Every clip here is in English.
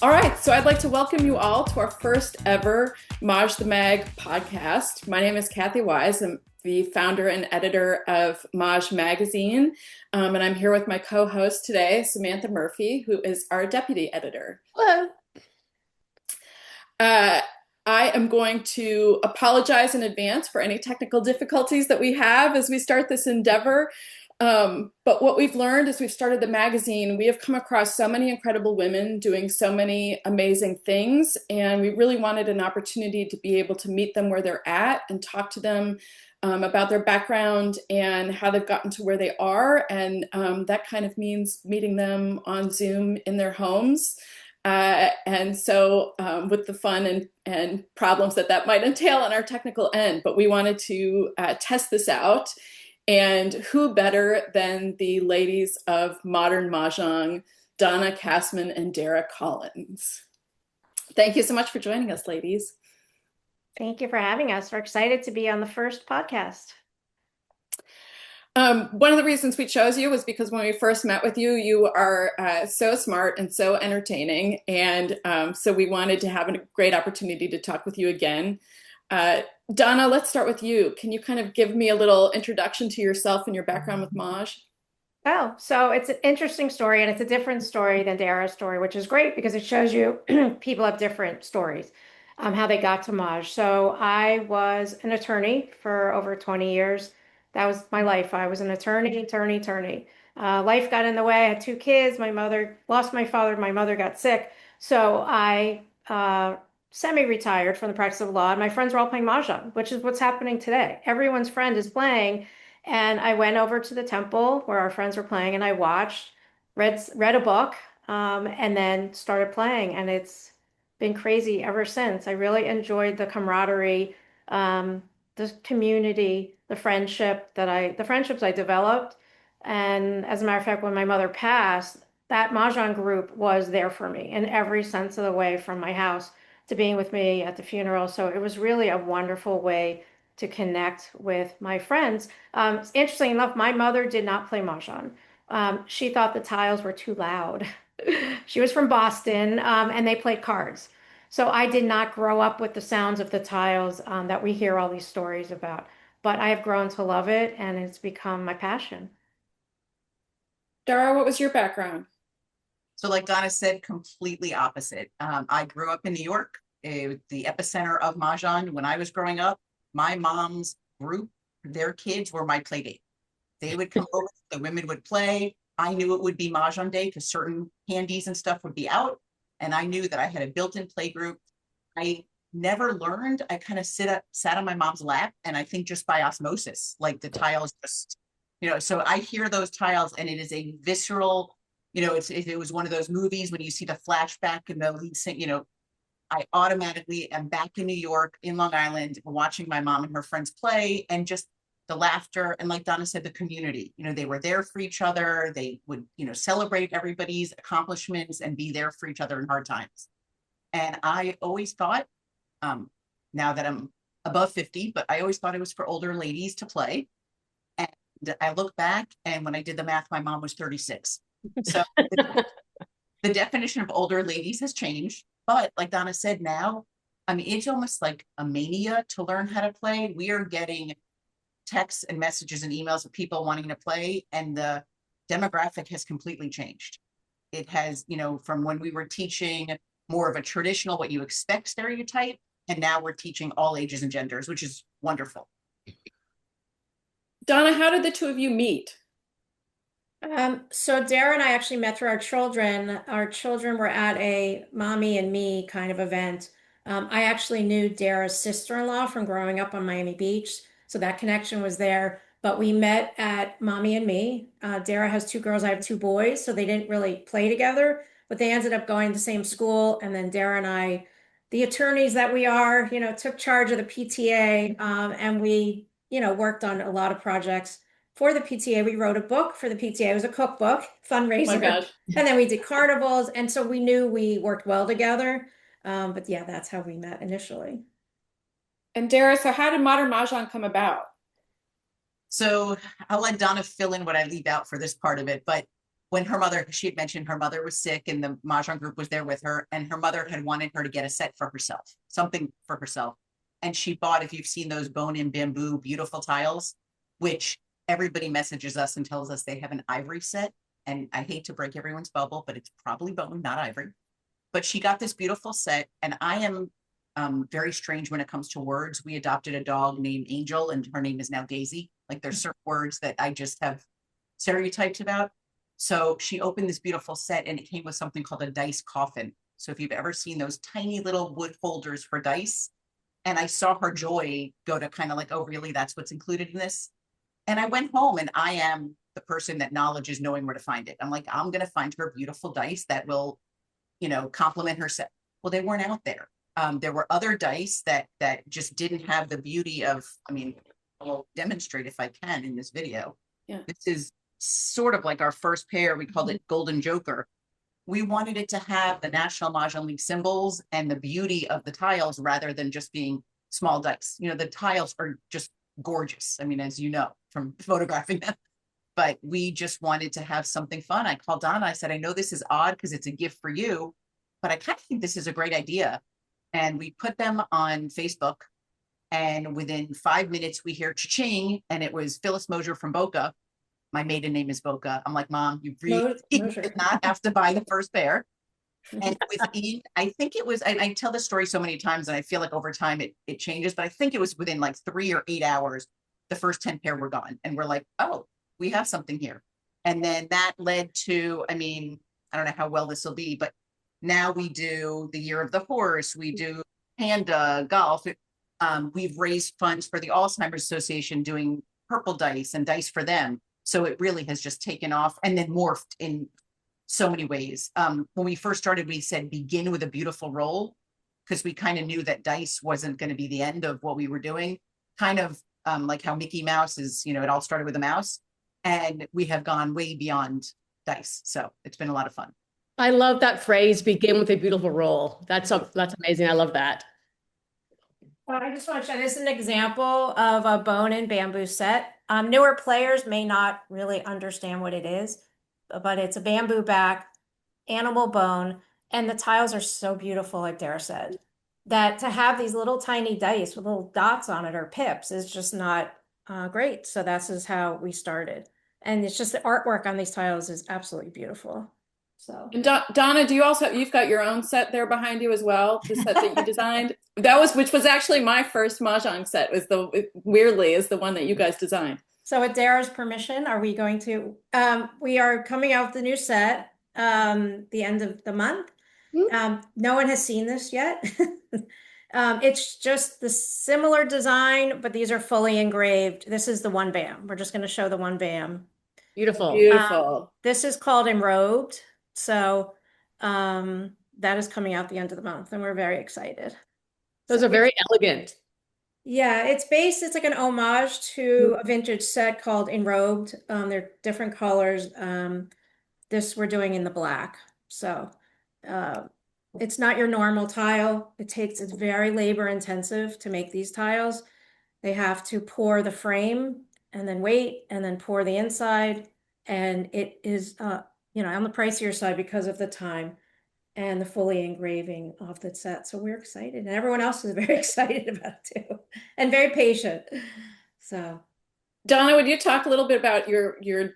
All right, so I'd like to welcome you all to our first ever Maj the Mag podcast. My name is Kathy Wise. I'm the founder and editor of Maj Magazine, and I'm here with my co-host today, Samantha Murphy, who is our deputy editor. Hello. Uh, I am going to apologize in advance for any technical difficulties that we have as we start this endeavor. But what we've learned as we've started the magazine, we have come across so many incredible women doing so many amazing things, and we really wanted an opportunity to be able to meet them where they're at and talk to them about their background and how they've gotten to where they are. And that kind of means meeting them on Zoom in their homes. With the fun and problems that might entail on our technical end, but we wanted to test this out. And who better than the ladies of modern Mahjong, Donna Kassman and Dara Collins. Thank you so much for joining us, ladies. Thank you for having us. We're excited to be on the first podcast. One of the reasons we chose you was because when we first met with you, you are so smart and so entertaining. And so we wanted to have a great opportunity to talk with you again. Donna, let's start with you. Can you kind of give me a little introduction to yourself and your background with Maj? Oh, so it's an interesting story, and it's a different story than Dara's story, which is great because it shows you people have different stories, how they got to Maj. So I was an attorney for over 20 years. That was my life. I was an attorney. Life got in the way. I had two kids. My mother lost my father. My mother got sick. So I semi-retired from the practice of law, and my friends were all playing Mahjong, which is what's happening today. Everyone's friend is playing. And I went over to the temple where our friends were playing, and I watched, read a book, and then started playing. And it's been crazy ever since. I really enjoyed the camaraderie, the community, the friendships I developed. And as a matter of fact, when my mother passed, that Mahjong group was there for me in every sense of the way, from my house to being with me at the funeral. So it was really a wonderful way to connect with my friends. Interesting enough, my mother did not play Mahjong. She thought the tiles were too loud. She was from Boston, and they played cards. So I did not grow up with the sounds of the tiles that we hear all these stories about. But I have grown to love it, and it's become my passion. Dara, what was your background? So like Donna said, completely opposite. I grew up in New York, the epicenter of Mahjong. When I was growing up, my mom's group, their kids were my play date. They would come over, the women would play. I knew it would be Mahjong day because certain handies and stuff would be out. And I knew that I had a built-in play group. I never learned. I kind of sat on my mom's lap, and I think just by osmosis, like the tiles just, so I hear those tiles and it is a visceral, if it was one of those movies when you see the flashback and the lead sing, I automatically am back in New York, in Long Island, watching my mom and her friends play, and just the laughter. And like Donna said, the community, they were there for each other. They would, celebrate everybody's accomplishments and be there for each other in hard times. And I always thought, now that I'm above 50, but I always thought it was for older ladies to play. And I look back, and when I did the math, my mom was 36. So the definition of older ladies has changed. But like Donna said, now, I mean, it's almost like a mania to learn how to play. We are getting texts and messages and emails of people wanting to play, and the demographic has completely changed. It has, from when we were teaching more of a traditional, what you expect stereotype, and now we're teaching all ages and genders, which is wonderful. Donna, how did the two of you meet? So Dara and I actually met through our children. Our children were at a mommy and me kind of event. I actually knew Dara's sister-in-law from growing up on Miami Beach, so that connection was there. But we met at Mommy and Me. Dara has two girls, I have two boys, so they didn't really play together, but they ended up going to the same school. And then Dara and I, the attorneys that we are, took charge of the PTA, and we, worked on a lot of projects for the PTA. We wrote a book for the PTA. It was a cookbook, Oh my fundraiser. gosh. And then we did carnivals. And so we knew we worked well together. But yeah, that's how we met initially. And Dara, so how did modern Mahjong come about? So I'll let Donna fill in what I leave out for this part of it. But when her mother, she had mentioned her mother was sick and the Mahjong group was there with her, and her mother had wanted her to get a set for herself, something for herself. And she bought, if you've seen those bone and bamboo beautiful tiles, which everybody messages us and tells us they have an ivory set. And I hate to break everyone's bubble, but it's probably bone, not ivory. But she got this beautiful set, and I am very strange when it comes to words. We adopted a dog named Angel, and her name is now Daisy. Like there's certain words that I just have stereotyped about. So she opened this beautiful set, and it came with something called a dice coffin. So if you've ever seen those tiny little wood holders for dice, and I saw her joy go to kind of like, oh, really? That's what's included in this? And I went home, and I am the person that knowledge is knowing where to find it. I'm like, I'm going to find her beautiful dice that will, complement her set. Well, they weren't out there. There were other dice that just didn't have the beauty of, I mean, I'll demonstrate if I can in this video. Yeah. This is sort of like our first pair. We called it Golden Joker. We wanted it to have the National Mahjong League symbols and the beauty of the tiles rather than just being small dice. The tiles are just gorgeous. I mean, as you know, from photographing them, but we just wanted to have something fun. I called Donna. I said, I know this is odd because it's a gift for you, but I kind of think this is a great idea. And we put them on Facebook. And within 5 minutes, we hear cha-ching. And it was Phyllis Mosier from Boca. My maiden name is Boca. I'm like, Mom, you really did not have to buy the first pair. And within, I think it was, I tell this story so many times, and I feel like over time it changes, but I think it was within like 3 or 8 hours, the first 10 pair were gone. And we're like, oh, we have something here. And then that led to, I mean, I don't know how well this will be, but now we do the Year of the Horse, we do panda, golf. We've raised funds for the Alzheimer's Association doing purple dice and dice for them. So it really has just taken off and then morphed in so many ways. When we first started, we said begin with a beautiful roll because we kind of knew that dice wasn't going to be the end of what we were doing. Kind of like how Mickey Mouse is, it all started with a mouse, and we have gone way beyond dice. So it's been a lot of fun. I love that phrase, begin with a beautiful roll. That's amazing. I love that. I just want to show this is an example of a bone and bamboo set. Newer players may not really understand what it is, but it's a bamboo back, animal bone, and the tiles are so beautiful, like Dara said, that to have these little tiny dice with little dots on it or pips is just not great. So that's just how we started. And it's just the artwork on these tiles is absolutely beautiful. So, and Donna, you've got your own set there behind you as well, the set that you designed. Which was actually my first Mahjong set, weirdly is the one that you guys designed. So with Dara's permission, are we going to, we are coming out with the new set, the end of the month. No one has seen this yet. It's just the similar design, but these are fully engraved. This is the one bam. We're just going to show the one bam. Beautiful. Beautiful. This is called Enrobed. So that is coming out the end of the month, and we're very excited. Those are very elegant. Yeah, it's like an homage to a vintage set called Enrobed. They're different colors. This we're doing in the black. So it's not your normal tile. It's very labor intensive to make these tiles. They have to pour the frame and then wait and then pour the inside. And it is, on the pricier side because of the time and the fully engraving of the set. So we're excited, and everyone else is very excited about it too, and very patient. So, Donna, would you talk a little bit about your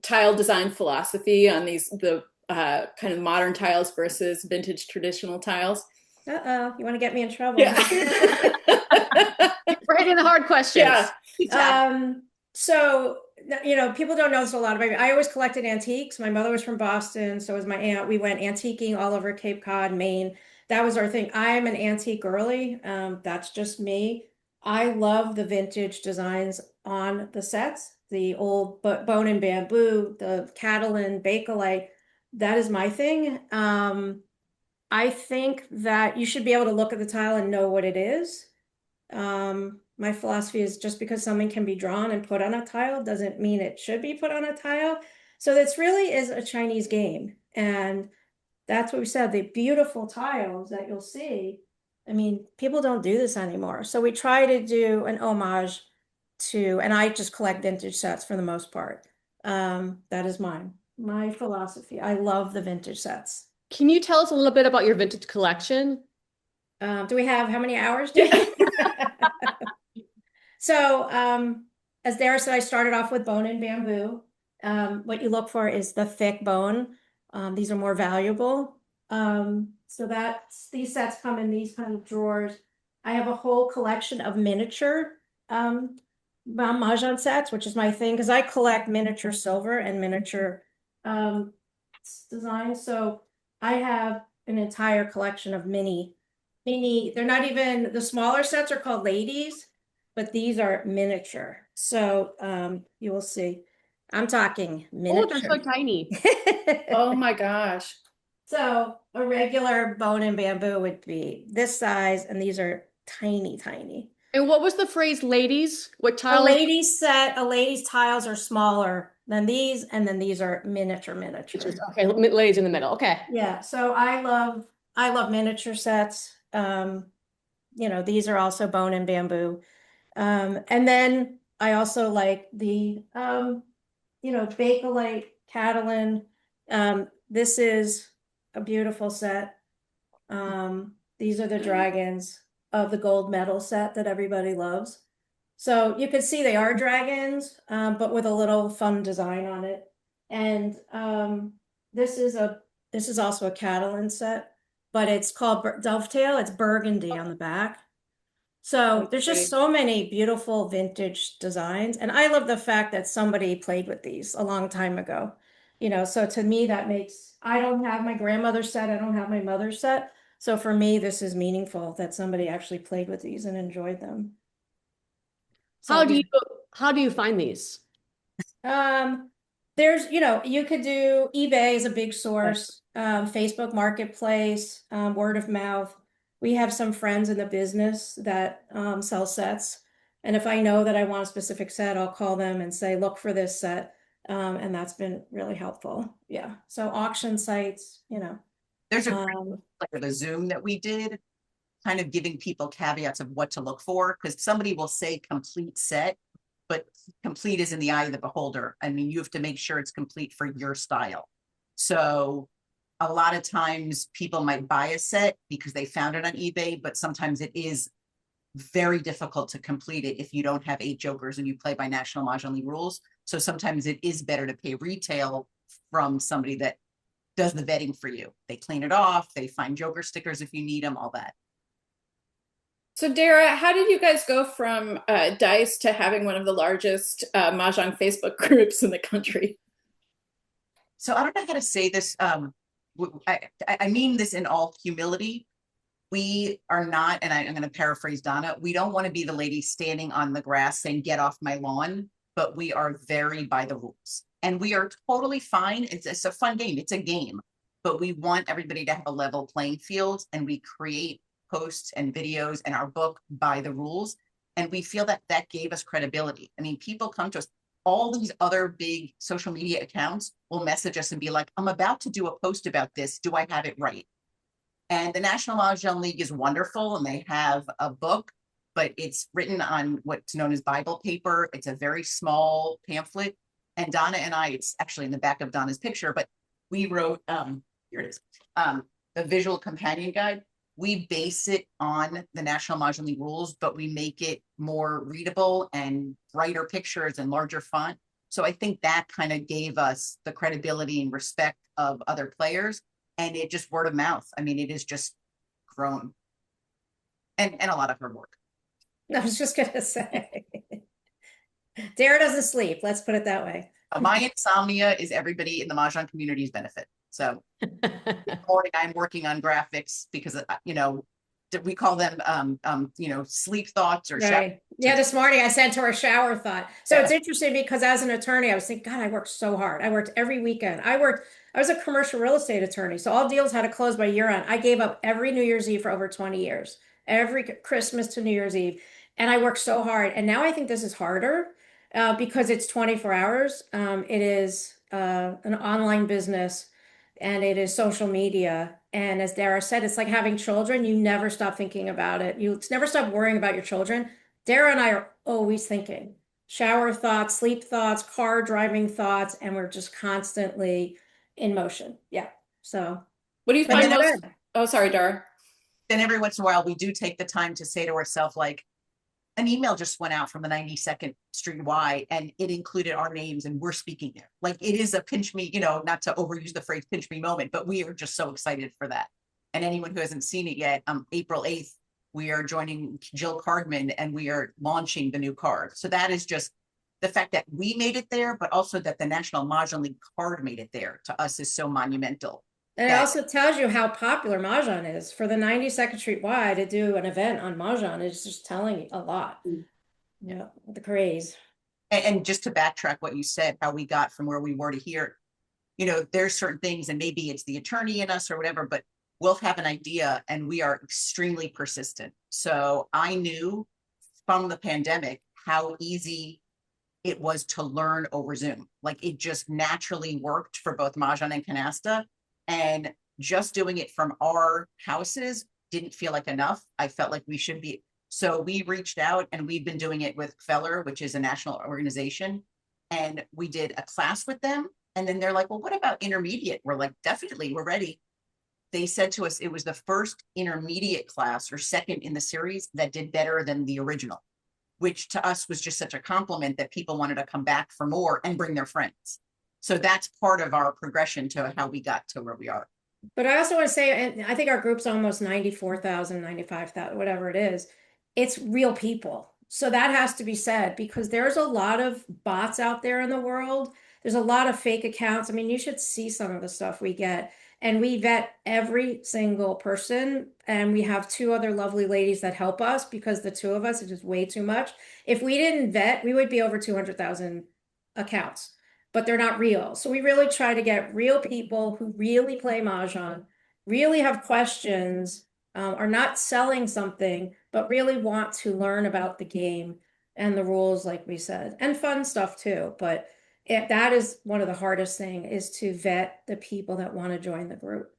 tile design philosophy on the kind of modern tiles versus vintage traditional tiles? You want to get me in trouble? Yeah. Right in the hard questions. Yeah. Exactly. So, people don't know this a lot about me. I always collected antiques. My mother was from Boston, so was my aunt. We went antiquing all over Cape Cod, Maine. That was our thing. I'm an antique girly. That's just me. I love the vintage designs on the sets, the old bone and bamboo, the Catalan, Bakelite. That is my thing. I think that you should be able to look at the tile and know what it is. My philosophy is just because something can be drawn and put on a tile doesn't mean it should be put on a tile. So this really is a Chinese game. And that's what we said, the beautiful tiles that you'll see. I mean, people don't do this anymore. So we try to do an homage to, and I just collect vintage sets for the most part. That is mine. my philosophy. I love the vintage sets. Can you tell us a little bit about your vintage collection? Do we have how many hours? Yeah. So, as Dara said, I started off with bone and bamboo. What you look for is the thick bone. These are more valuable. So these sets come in these kind of drawers. I have a whole collection of miniature Mahjong sets, which is my thing because I collect miniature silver and miniature um, designs. So I have an entire collection of mini. They're not even the smaller sets are called ladies, but these are miniature. So you will see. I'm talking Oh, they're so miniature. tiny. Oh my gosh. So a regular bone and bamboo would be this size, and these are tiny, tiny. And what was the phrase, ladies? What tile? A lady's tiles are smaller than these, and then these are miniature, miniature. Okay, ladies in the middle. Okay. Yeah, so I love miniature sets. These are also bone and bamboo. And then I also like the Bakelite Catalan. This is a beautiful set. These are the dragons of the gold medal set that everybody loves. So you can see they are dragons, but with a little fun design on it. And this is also a Catalan set, but it's called Dovetail. It's burgundy on the back. So there's just so many beautiful vintage designs. And I love the fact that somebody played with these a long time ago. So to me, I don't have my grandmother's set, I don't have my mother's set. So for me, this is meaningful that somebody actually played with these and enjoyed them. How So do these you how do you find these? Um, you could do eBay is a big source, Facebook Marketplace, word of mouth. We have some friends in the business that sell sets. And if I know that I want a specific set, I'll call them and say, look for this set. And that's been really helpful. Yeah. So auction sites. There's a Um, like the Zoom that we did, kind of giving people caveats of what to look for, because somebody will say complete set, but complete is in the eye of the beholder. I mean, you have to make sure it's complete for your style. So a lot of times people might buy a set because they found it on eBay, but sometimes it is very difficult to complete it if you don't have 8 jokers and you play by National Mahjong League rules. So sometimes it is better to pay retail from somebody that does the vetting for you. They clean it off, they find joker stickers if you need them, all that. So, Dara, how did you guys go from Dice to having one of the largest Mahjong Facebook groups in the country? So I don't know how to say this. I mean this in all humility. We are not, and I'm going to paraphrase Donna, we don't want to be the lady standing on the grass saying, get off my lawn, but we are very by the rules. And we are totally fine. It's a fun game. It's a game, but we want everybody to have a level playing field, and we create posts and videos and our book by the rules. And we feel that that gave us credibility. I mean, people come to us, all these other big social media accounts will message us and be like, I'm about to do a post about this. Do I have it right? And the National Mahjong League is wonderful, and they have a book, but it's written on what's known as Bible paper. It's a very small pamphlet. And Donna and I, it's actually in the back of Donna's picture, but we wrote, here it is, the visual companion guide. We base it on the National Mahjong League rules, but we make it more readable and brighter pictures and larger font. So I think that kind of gave us the credibility and respect of other players. And it just word of mouth. I mean, it is just grown. And a lot of hard work. I was just gonna say, Dara doesn't sleep. Let's put it that way. My insomnia is everybody in the Mahjong community's benefit. So morning I'm working on graphics because we call them sleep thoughts or Right. Yeah, this morning I sent her a shower thought. So Yeah. it's interesting because as an attorney, I was thinking, God, I worked so hard. I worked every weekend. I was a commercial real estate attorney. So all deals had to close by year end. I gave up every New Year's Eve for over 20 years, every Christmas to New Year's Eve. And I worked so hard. And now I think this is harder because it's 24 hours. It is an online business and it is social media. And as Dara said, it's like having children. You never stop thinking about it. You never stop worrying about your children. Dara and I are always thinking, shower thoughts, sleep thoughts, car driving thoughts, and we're just constantly in motion. Yeah. So, What do you but And find then, it's most? good. Oh, sorry, Dara. then every once in a while, we do take the time to say to ourselves, like, an email just went out from the 92nd Street Y and it included our names and we're speaking there. Like it is a pinch me, not to overuse the phrase pinch me moment, but we are just so excited for that. And anyone who hasn't seen it yet, April 8th, we are joining Jill Cardman and we are launching the new card. So that is just the fact that we made it there, but also that the National Mahjong League card made it there to us is so monumental. And it That also tells you how popular Mahjong is. For the 92nd Street Y to do an event on Mahjong is just telling you a lot. Yeah, the craze. and just to backtrack what you said, how we got from where we were to here, there's certain things, and maybe it's the attorney in us or whatever, but we'll have an idea and we are extremely persistent. So I knew from the pandemic how easy it was to learn over Zoom. Like it just naturally worked for both Mahjong and Canasta. And just doing it from our houses didn't feel like enough. I felt like we should be. So we reached out and we've been doing it with Feller, which is a national organization. And we did a class with them. And then they're like, well, what about intermediate? We're like, definitely, we're ready. They said to us it was the first intermediate class or second in the series that did better than the original, which to us was just such a compliment that people wanted to come back for more and bring their friends. So that's part of our progression to how we got to where we are. But I also want to say, and I think our group's almost 94,000, 95,000, whatever it is. It's real people. So that has to be said because there's a lot of bots out there in the world. There's a lot of fake accounts. I mean, you should see some of the stuff we get. And we vet every single person. And we have two other lovely ladies that help us because the two of us is just way too much. If we didn't vet, we would be over 200,000 accounts, but they're not real. So we really try to get real people who really play Mahjong, really have questions, are not selling something, but really want to learn about the game and the rules, like we said, and fun stuff too. But that is one of the hardest thing is to vet the people that want to join the group.